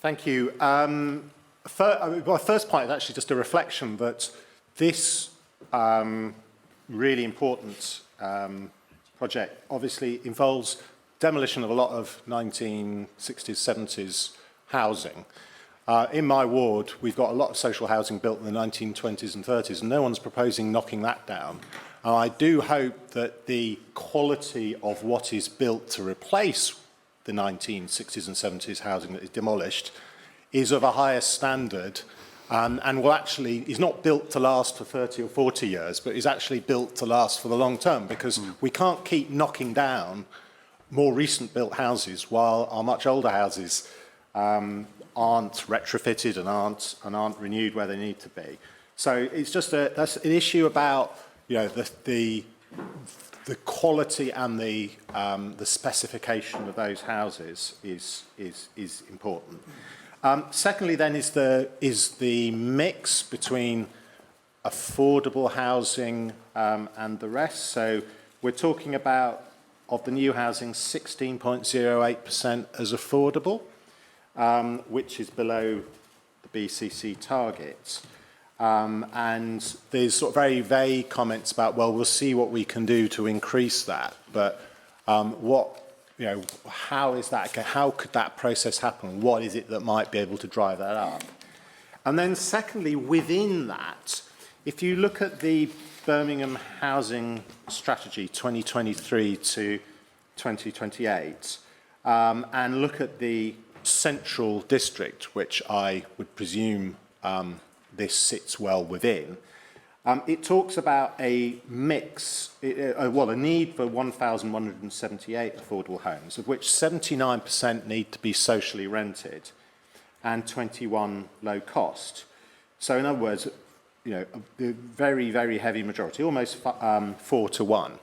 Thank you. My first point is actually just a reflection that this really important project obviously involves demolition of a lot of 1960s, 70s housing. In my ward, we've got a lot of social housing built in the 1920s and 30s, and no one's proposing knocking that down. And I do hope that the quality of what is built to replace the 1960s and 70s housing that is demolished is of a higher standard and will actually, is not built to last for 30 or 40 years, but is actually built to last for the long term, because we can't keep knocking down more recent built houses while our much older houses aren't retrofitted and aren't renewed where they need to be. So it's just that's an issue about, you know, the quality and the specification of those houses is important. Secondly, then, is the mix between affordable housing and the rest. So we're talking about, of the new housing, 16.08% as affordable, which is below the BCC target. And there's sort of very vague comments about, well, we'll see what we can do to increase that. But how is that? How could that process happen? What is it that might be able to drive that up? And then secondly, within that, if you look at the Birmingham Housing Strategy 2023 to 2028, and look at the central district, which I would presume this sits well within, it talks about a mix, a need for 1,178 affordable homes, of which 79% need to be socially rented and 21 low cost. So in other words, you know, the very, very heavy majority, almost 4 to 1,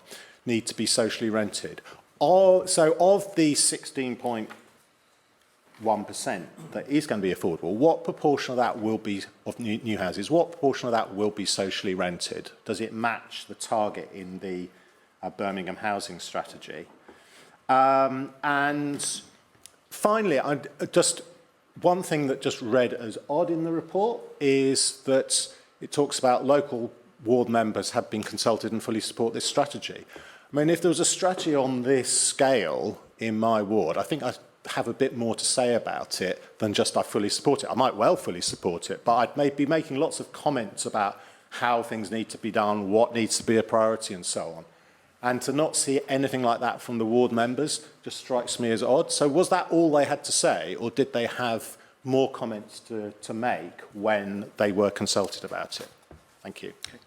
need to be socially rented. So of the 16.1% that is going to be affordable, what proportion of that will be of new houses? What proportion of that will be socially rented? Does it match the target in the Birmingham Housing Strategy? And finally, one thing that just read as odd in the report is that it talks about local ward members have been consulted and fully support this strategy. I mean, if there was a strategy on this scale in my ward, I think I have a bit more to say about it than just I fully support it. I might well fully support it, but I'd be making lots of comments about how things need to be done, what needs to be a priority, and so on. And to not see anything like that from the ward members just strikes me as odd. So was that all they had to say, or did they have more comments to make when they were consulted about it? Thank you. Okay.